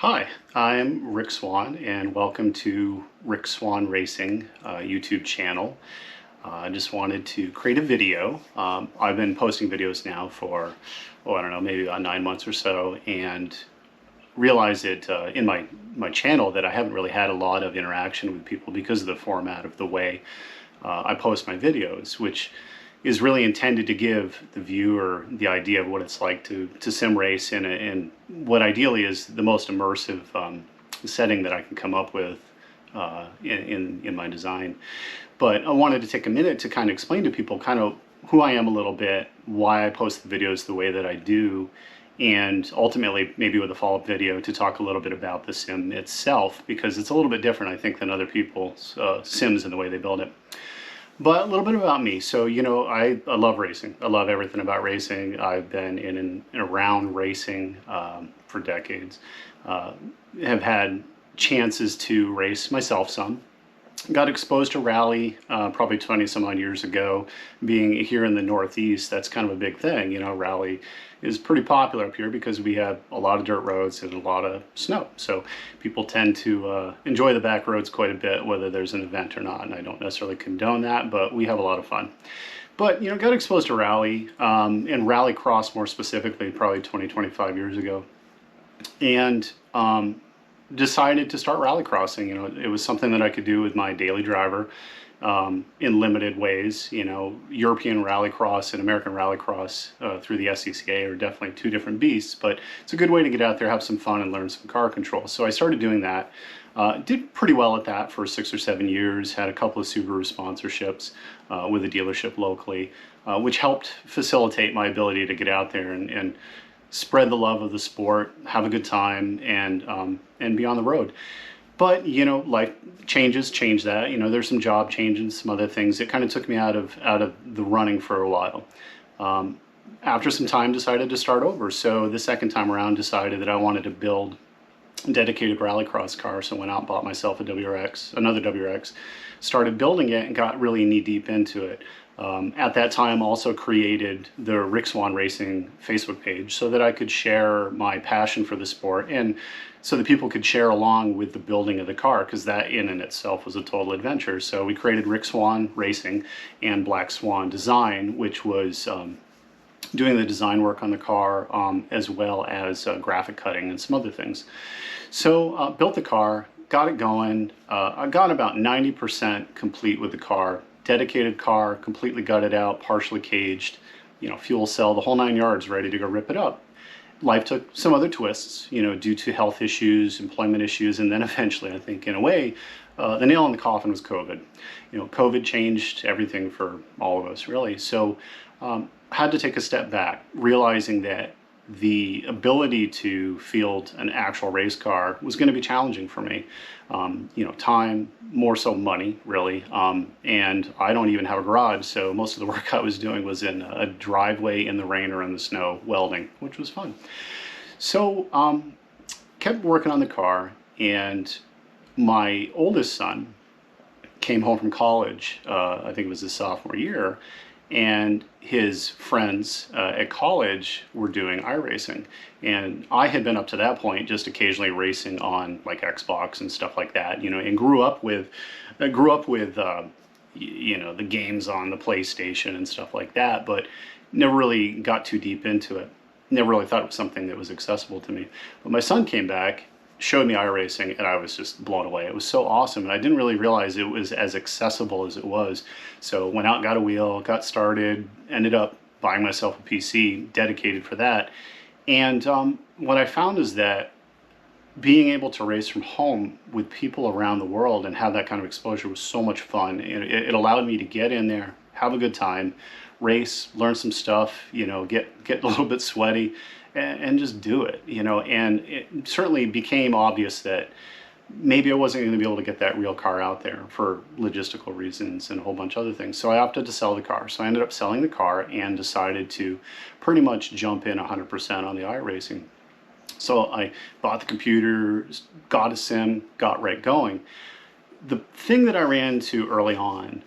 Hi, I'm Rick Swan and welcome to RickSwanRacing YouTube channel. I just wanted to create a video. I've been posting videos now for, I don't know, maybe about 9 months or so, and realized that in my channel that I haven't really had a lot of interaction with people because of the format of the way I post my videos, which is really intended to give the viewer the idea of what it's like to sim race in what ideally is the most immersive setting that I can come up with in my design. But I wanted to take a minute to kind of explain to people kind of who I am a little bit, why I post the videos the way that I do, and ultimately maybe with a follow-up video to talk a little bit about the sim itself, because it's a little bit different, I think, than other people's sims in the way they build it. But a little bit about me. So, you know, I love racing. I love everything about racing. I've been in and around racing for decades. Have had chances to race myself some. Got exposed to rally probably 20 some odd years ago. Being here in the Northeast, that's kind of a big thing. You know, rally is pretty popular up here because we have a lot of dirt roads and a lot of snow. So people tend to enjoy the back roads quite a bit, whether there's an event or not. And I don't necessarily condone that, but we have a lot of fun. But, you know, got exposed to rally and rally cross more specifically, probably 20, 25 years ago. And decided to start rallycrossing. You know, it was something that I could do with my daily driver in limited ways. You know, European rallycross and American rallycross through the SCCA are definitely two different beasts, but it's a good way to get out there, have some fun, and learn some car control. So I started doing that. Did pretty well at that for 6 or 7 years, had a couple of Subaru sponsorships with a dealership locally, which helped facilitate my ability to get out there and spread the love of the sport, have a good time, and be on the road. But, you know, life change that. You know, there's some job changes, some other things. It kind of took me out of the running for a while. After some time, decided to start over. So the second time around, decided that I wanted to build a dedicated rallycross car. So went out and bought myself a WRX, another WRX, started building it and got really knee deep into it. At that time, also created the RickSwanRacing Facebook page so that I could share my passion for the sport and so that people could share along with the building of the car, because that in and itself was a total adventure. So we created RickSwanRacing and Black Swan Design, which was doing the design work on the car as well as graphic cutting and some other things. So built the car, got it going. I got about 90% complete with the car. Dedicated car, completely gutted out, partially caged, you know, fuel cell, the whole 9 yards, ready to go rip it up. Life took some other twists, you know, due to health issues, employment issues, and then eventually, I think, in a way, the nail in the coffin was COVID. You know, COVID changed everything for all of us, really. So had to take a step back, realizing that the ability to field an actual race car was going to be challenging for me. You know, time, more so money, really. And I don't even have a garage, so most of the work I was doing was in a driveway in the rain or in the snow welding, which was fun. So kept working on the car, and my oldest son came home from college, I think it was his sophomore year, and his friends at college were doing iRacing, and I had been up to that point just occasionally racing on like Xbox and stuff like that, you know, and grew up with you know, the games on the PlayStation and stuff like that, but never really got too deep into it. Never really thought it was something that was accessible to me. But my son came back, showed me iRacing, and I was just blown away. It was so awesome, and I didn't really realize it was as accessible as it was. So went out, got a wheel, got started, ended up buying myself a PC dedicated for that. And what I found is that being able to race from home with people around the world and have that kind of exposure was so much fun. It allowed me to get in there, have a good time, race, learn some stuff, you know, get a little bit sweaty, and just do it, you know. And it certainly became obvious that maybe I wasn't going to be able to get that real car out there for logistical reasons and a whole bunch of other things. So I opted to sell the car. So I ended up selling the car and decided to pretty much jump in 100% on the iRacing. So I bought the computer, got a sim, got right going. The thing that I ran into early on,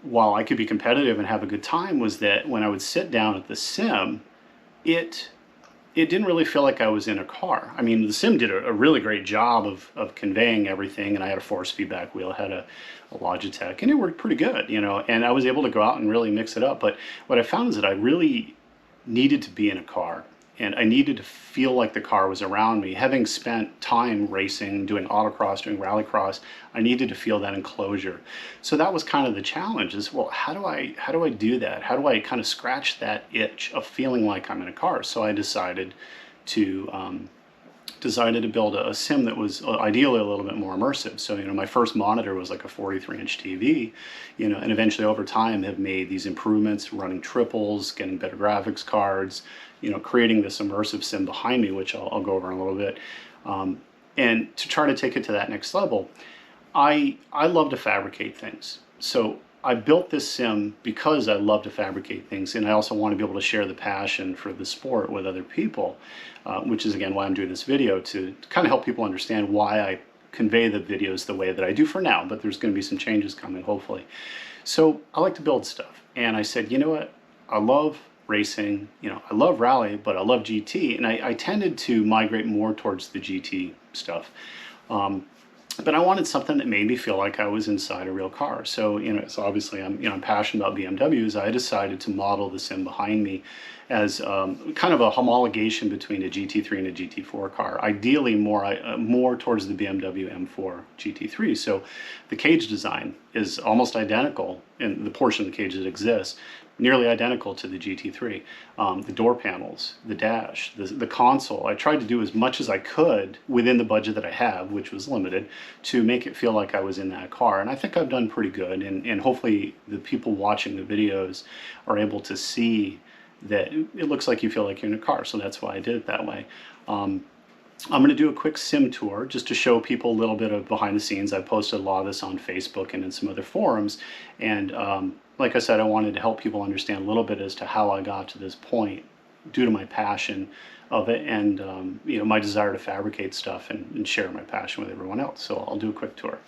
while I could be competitive and have a good time, was that when I would sit down at the sim, it it didn't really feel like I was in a car. I mean, the sim did a really great job of conveying everything, and I had a force feedback wheel, I had a Logitech, and it worked pretty good, you know, and I was able to go out and really mix it up. But what I found is that I really needed to be in a car, and I needed to feel like the car was around me. Having spent time racing, doing autocross, doing rallycross, I needed to feel that enclosure. So that was kind of the challenge, is, well, how do I do that? How do I kind of scratch that itch of feeling like I'm in a car? So I decided to build a sim that was ideally a little bit more immersive. So, you know, my first monitor was like a 43-inch TV, you know, and eventually over time have made these improvements, running triples, getting better graphics cards, you know, creating this immersive sim behind me, which I'll go over in a little bit. And to try to take it to that next level, I love to fabricate things. So I built this sim because I love to fabricate things, and I also want to be able to share the passion for the sport with other people, which is again why I'm doing this video, to kind of help people understand why I convey the videos the way that I do for now, but there's going to be some changes coming, hopefully. So I like to build stuff, and I said, you know what, I love racing, you know, I love rally, but I love GT, and I tended to migrate more towards the GT stuff. But I wanted something that made me feel like I was inside a real car. So, you know, so obviously I'm passionate about BMWs. I decided to model the sim behind me as kind of a homologation between a GT3 and a GT4 car. Ideally more towards the BMW M4 GT3. So the cage design is almost identical in the portion of the cage that exists, nearly identical to the GT3. The door panels, the dash, the console, I tried to do as much as I could within the budget that I have, which was limited, to make it feel like I was in that car. And I think I've done pretty good, and hopefully the people watching the videos are able to see that it looks like you feel like you're in a car, so that's why I did it that way. I'm going to do a quick sim tour just to show people a little bit of behind the scenes. I've posted a lot of this on Facebook and in some other forums, and like I said, I wanted to help people understand a little bit as to how I got to this point due to my passion of it, and you know, my desire to fabricate stuff and share my passion with everyone else. So I'll do a quick tour.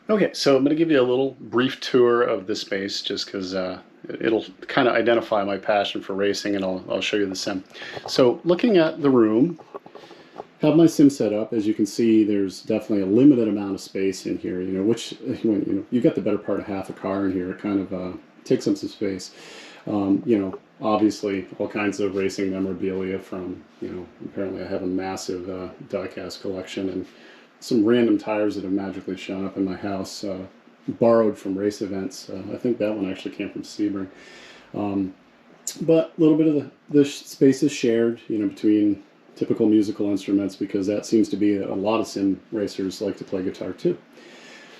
Okay, so I'm going to give you a little brief tour of the space just because it'll kind of identify my passion for racing, and I'll show you the sim. So looking at the room, have my sim set up. As you can see, there's definitely a limited amount of space in here, you know, which, you know, you've got the better part of half a car in here. It kind of takes up some space. You know, obviously all kinds of racing memorabilia from, you know, apparently I have a massive die-cast collection, and some random tires that have magically shown up in my house, borrowed from race events. I think that one actually came from Sebring. But a little bit of the space is shared, you know, between typical musical instruments, because that seems to be a lot of sim racers like to play guitar too.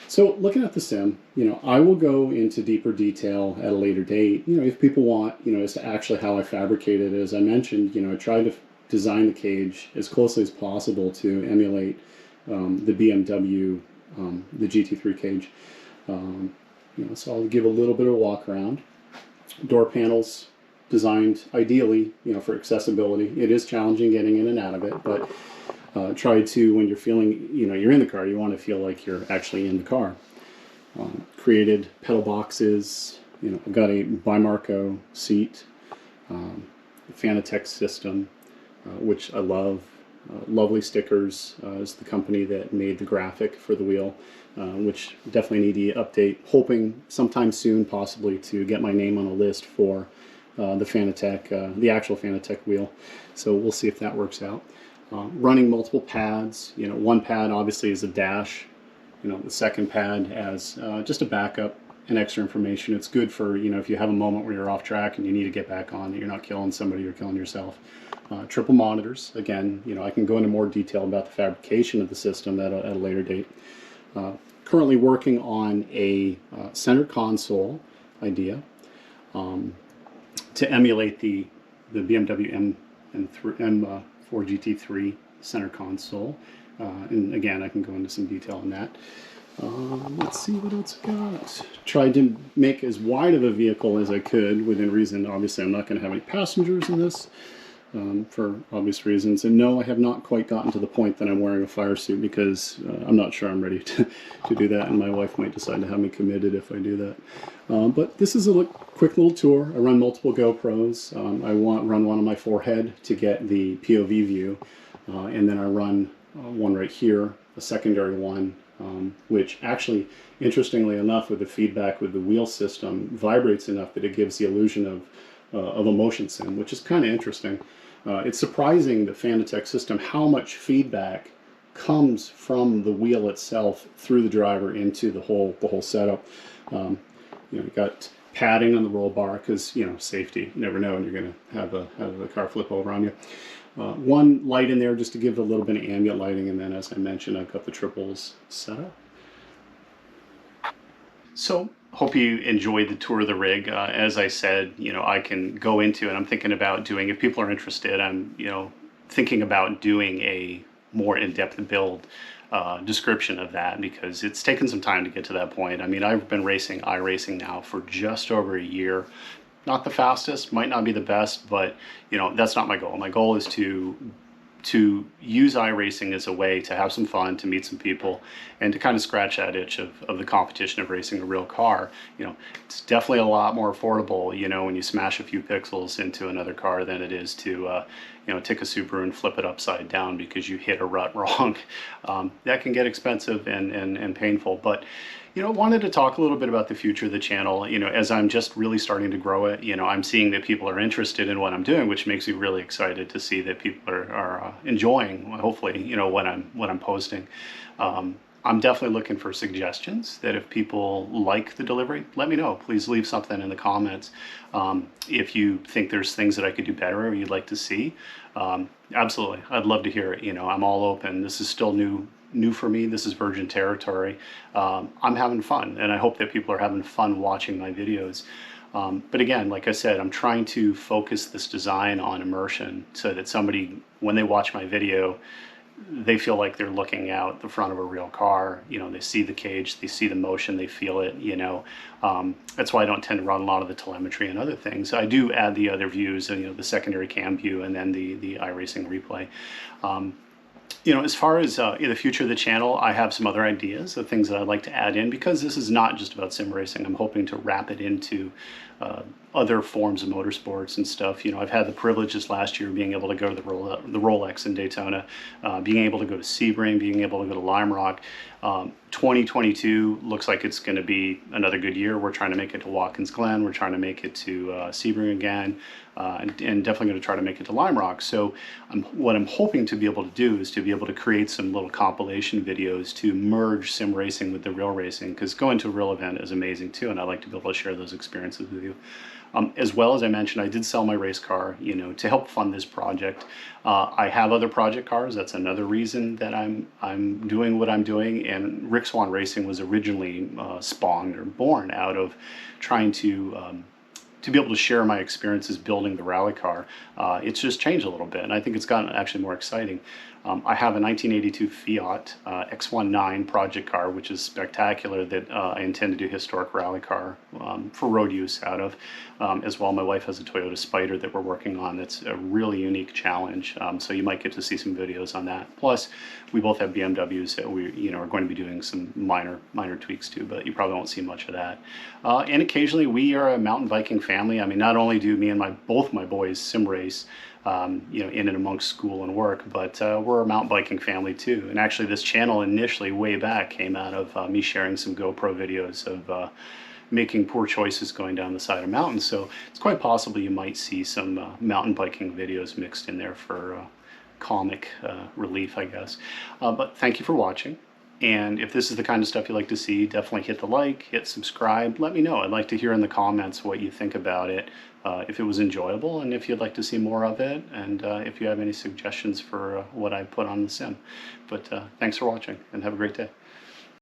So looking at the sim, you know, I will go into deeper detail at a later date, you know, if people want, you know, as to actually how I fabricated it. As I mentioned, you know, I tried to design the cage as closely as possible to emulate the BMW, the GT3 cage. You know, so I'll give a little bit of a walk around. Door panels designed ideally, you know, for accessibility. It is challenging getting in and out of it, but try to, when you're feeling, you know, you're in the car, you want to feel like you're actually in the car. Created pedal boxes. You know, I've got a Bimarco seat, Fanatec system, which I love. Lovely stickers is the company that made the graphic for the wheel, which definitely need to update, hoping sometime soon possibly to get my name on a list for the Fanatec, the actual Fanatec wheel. So we'll see if that works out. Running multiple pads, you know, one pad obviously is a dash, you know, the second pad as just a backup and extra information. It's good for, you know, if you have a moment where you're off track and you need to get back on, you're not killing somebody, you're killing yourself. Triple monitors, again, you know, I can go into more detail about the fabrication of the system at a later date. Currently working on a center console idea to emulate the BMW M4 GT3 center console. And again, I can go into some detail on that. Let's see what else I got. Tried to make as wide of a vehicle as I could within reason. Obviously, I'm not going to have any passengers in this. for obvious reasons. And no, I have not quite gotten to the point that I'm wearing a fire suit, because I'm not sure I'm ready to do that, and my wife might decide to have me committed if I do that. But this is a quick little tour. I run multiple GoPros. I run one on my forehead to get the POV view, and then I run one right here, a secondary one, which actually, interestingly enough, with the feedback with the wheel system, vibrates enough that it gives the illusion of a motion sim, which is kind of interesting. It's surprising, the Fanatec system, how much feedback comes from the wheel itself through the driver into the whole setup. You got padding on the roll bar because, safety. You never know when you're going to have the car flip over on you. One light in there just to give a little bit of ambient lighting, and then, as I mentioned, I've got the triples set up. So, hope you enjoyed the tour of the rig. As I said, I can go into, and I'm thinking about doing, if people are interested, I'm, thinking about doing a more in-depth build description of that, because it's taken some time to get to that point. I mean, I've been racing iRacing now for just over a year. Not the fastest, might not be the best, but that's not my goal. My goal is to use iRacing as a way to have some fun, to meet some people, and to kind of scratch that itch of the competition of racing a real car. It's definitely a lot more affordable, when you smash a few pixels into another car than it is to, take a Subaru and flip it upside down because you hit a rut wrong. That can get expensive and painful, but wanted to talk a little bit about the future of the channel. As I'm just really starting to grow it, I'm seeing that people are interested in what I'm doing, which makes me really excited to see that people are enjoying, hopefully, what I'm posting. I'm definitely looking for suggestions, that if people like the delivery, let me know. Please leave something in the comments. If you think there's things that I could do better or you'd like to see, absolutely, I'd love to hear it. I'm all open. This is still new for me. This is virgin territory. I'm having fun, and I hope that people are having fun watching my videos. But again, like I said, I'm trying to focus this design on immersion, so that somebody, when they watch my video, they feel like they're looking out the front of a real car. They see the cage, they see the motion, they feel it. That's why I don't tend to run a lot of the telemetry and other things. I do add the other views, the secondary cam view, and then the iRacing replay. As far as the future of the channel, I have some other ideas of things that I'd like to add in, because this is not just about sim racing. I'm hoping to wrap it into other forms of motorsports and stuff. I've had the privilege this last year of being able to go to the Rolex in Daytona, being able to go to Sebring, being able to go to Lime Rock. 2022 looks like it's going to be another good year. We're trying to make it to Watkins Glen. We're trying to make it to Sebring again, and definitely going to try to make it to Lime Rock. So what I'm hoping to be able to do is to be able to create some little compilation videos to merge sim racing with the real racing, because going to a real event is amazing too, and I'd like to be able to share those experiences with you. As well, as I mentioned, I did sell my race car, to help fund this project. I have other project cars. That's another reason that I'm doing what I'm doing. And RickSwanRacing was originally spawned or born out of trying to be able to share my experiences building the rally car. It's just changed a little bit, and I think it's gotten actually more exciting. I have a 1982 Fiat X19 Project Car, which is spectacular, that I intend to do historic rally car for road use out of. As well, my wife has a Toyota Spider that we're working on. That's a really unique challenge, so you might get to see some videos on that. Plus, we both have BMWs that we are going to be doing some minor tweaks to, but you probably won't see much of that. And occasionally, we are a mountain biking family. I mean, not only do me and both my boys sim race, in and amongst school and work, but we're a mountain biking family too. And actually, this channel initially, way back, came out of me sharing some GoPro videos of making poor choices going down the side of mountains. So it's quite possible you might see some mountain biking videos mixed in there for comic relief, I guess. But thank you for watching. And if this is the kind of stuff you like to see, definitely hit the like, hit subscribe. Let me know. I'd like to hear in the comments what you think about it, if it was enjoyable, and if you'd like to see more of it, and if you have any suggestions for what I put on the sim. But thanks for watching, and have a great day.